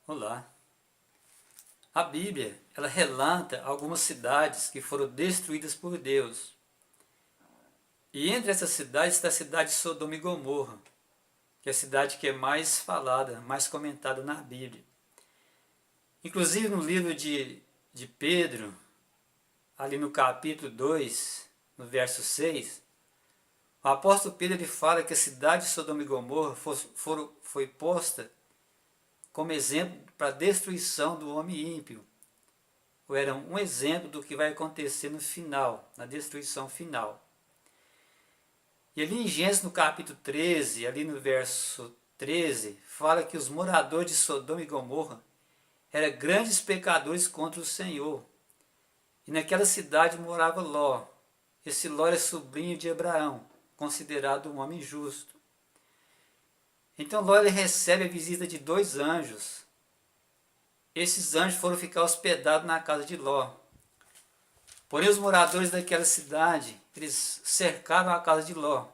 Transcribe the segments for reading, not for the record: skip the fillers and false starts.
Olá. A Bíblia, ela relata algumas cidades que foram destruídas por Deus. E entre essas cidades está a cidade de Sodoma e Gomorra, que é a cidade que é mais falada, mais comentada na Bíblia. Inclusive no livro de Pedro, ali no capítulo 2, no verso 6, o apóstolo Pedro ele fala que a cidade de Sodoma e Gomorra foi posta como exemplo para a destruição do homem ímpio. Ou era um exemplo do que vai acontecer no final, na destruição final. E ali em Gênesis, no capítulo 13, ali no verso 13, fala que os moradores de Sodoma e Gomorra eram grandes pecadores contra o Senhor. E naquela cidade morava Ló. Esse Ló era sobrinho de Abraão, considerado um homem justo. Então Ló ele recebe a visita de 2 anjos. Esses anjos foram ficar hospedados na casa de Ló. Porém os moradores daquela cidade, eles cercaram a casa de Ló,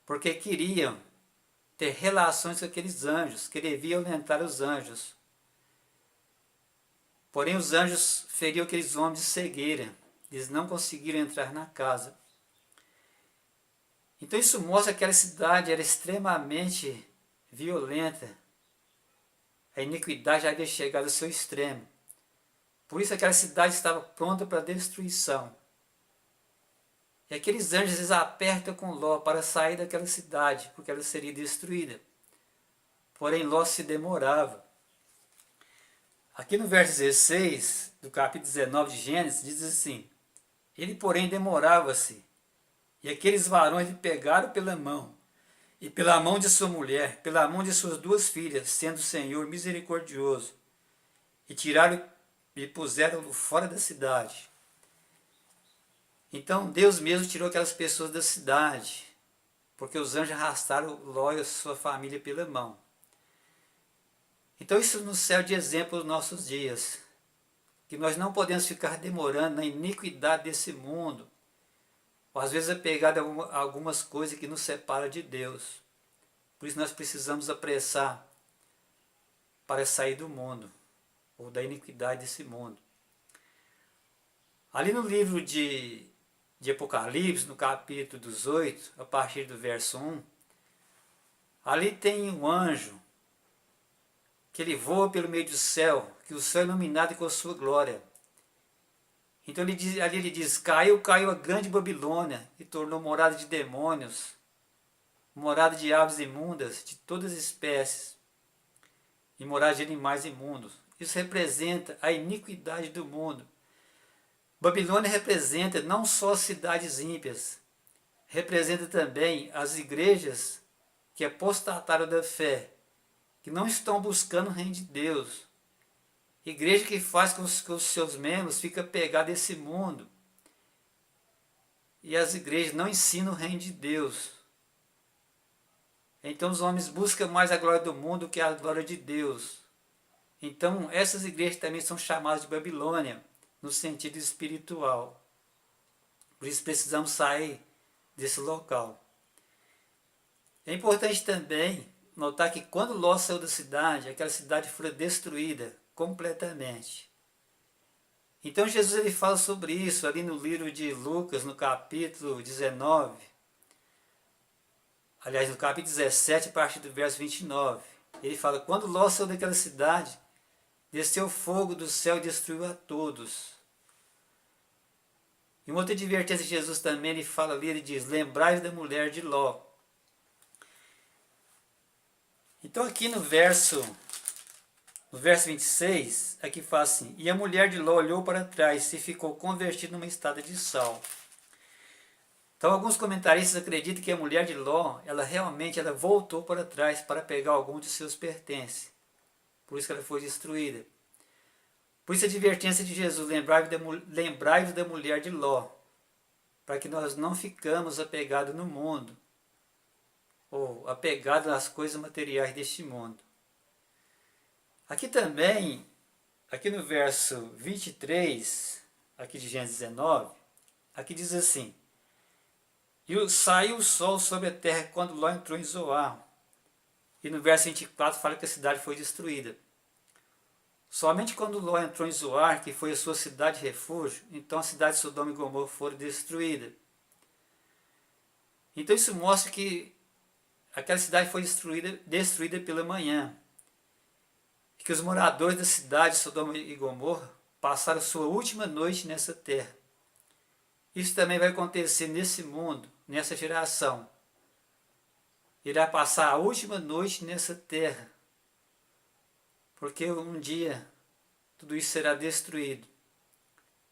porque queriam ter relações com aqueles anjos, queriam violentar os anjos. Porém os anjos feriam aqueles homens de cegueira, eles não conseguiram entrar na casa. Então isso mostra que aquela cidade era extremamente violenta. A iniquidade já havia chegado ao seu extremo. Por isso aquela cidade estava pronta para destruição. E aqueles anjos eles apertam com Ló para sair daquela cidade, porque ela seria destruída. Porém Ló se demorava. Aqui no verso 16, do capítulo 19 de Gênesis, diz assim: Ele porém demorava-se, e aqueles varões lhe pegaram pela mão, e pela mão de sua mulher, pela mão de suas 2 filhas, sendo o Senhor misericordioso, e tiraram e puseram-no fora da cidade. Então Deus mesmo tirou aquelas pessoas da cidade, porque os anjos arrastaram Ló e a sua família pela mão. Então isso nos serve de exemplo nos nossos dias, que nós não podemos ficar demorando na iniquidade desse mundo, ou às vezes apegado a algumas coisas que nos separam de Deus. Por isso nós precisamos apressar para sair do mundo, ou da iniquidade desse mundo. Ali no livro de Apocalipse, no capítulo 18, a partir do verso 1, ali tem um anjo que ele voa pelo meio do céu, que o céu é iluminado com a sua glória. Então ali ele diz: caiu a grande Babilônia e tornou morada de demônios, morada de aves imundas de todas as espécies e morada de animais imundos. Isso representa a iniquidade do mundo. Babilônia representa não só as cidades ímpias, representa também as igrejas que apostataram da fé, que não estão buscando o reino de Deus. Igreja que faz com que os seus membros fiquem apegados a esse mundo. E as igrejas não ensinam o reino de Deus. Então os homens buscam mais a glória do mundo que a glória de Deus. Então essas igrejas também são chamadas de Babilônia, no sentido espiritual. Por isso precisamos sair desse local. É importante também notar que quando Ló saiu da cidade, aquela cidade foi destruída completamente. Então Jesus ele fala sobre isso ali no livro de Lucas, no capítulo 19. Aliás, no capítulo 17, a partir do verso 29. Ele fala: quando Ló saiu daquela cidade, desceu fogo do céu e destruiu a todos. E uma outra advertência de Jesus também, ele fala ali, ele diz: lembrai-vos da mulher de Ló. Então aqui no verso 26, aqui fala assim: e a mulher de Ló olhou para trás e ficou convertida numa estátua de sal. Então alguns comentaristas acreditam que a mulher de Ló, ela realmente voltou para trás para pegar algum de seus pertences. Por isso que ela foi destruída. Por isso a advertência de Jesus: lembrai-vos da mulher de Ló, para que nós não ficamos apegados no mundo, ou apegados às coisas materiais deste mundo. Aqui também, aqui no verso 23, aqui de Gênesis 19, aqui diz assim: e saiu o sol sobre a terra quando Ló entrou em Zoar. E no verso 24 fala que a cidade foi destruída. Somente quando Ló entrou em Zoar, que foi a sua cidade refúgio, então a cidade de Sodoma e Gomorra foram destruídas. Então isso mostra que aquela cidade foi destruída pela manhã. E que os moradores da cidade de Sodoma e Gomorra passaram sua última noite nessa terra. Isso também vai acontecer nesse mundo, nessa geração. Irá passar a última noite nessa terra. Porque um dia tudo isso será destruído.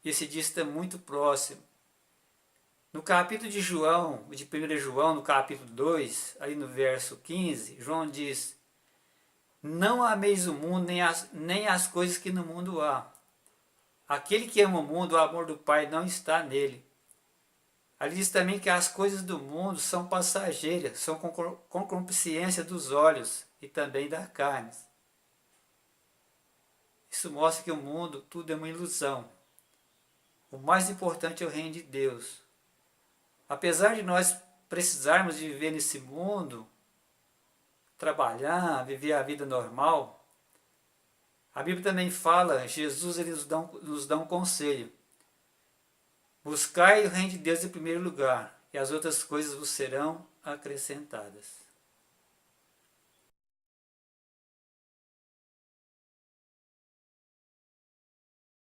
Esse dia está muito próximo. No capítulo de João, de 1 João, no capítulo 2, aí no verso 15, João diz: não ameis o mundo, nem as coisas que no mundo há. Aquele que ama o mundo, o amor do Pai não está nele. Ali diz também que as coisas do mundo são passageiras, são concupiscência dos olhos e também da carne. Isso mostra que o mundo, tudo é uma ilusão. O mais importante é o reino de Deus. Apesar de nós precisarmos de viver nesse mundo, trabalhar, viver a vida normal, a Bíblia também fala, Jesus ele nos dá um conselho. Buscai o reino de Deus em primeiro lugar, e as outras coisas vos serão acrescentadas.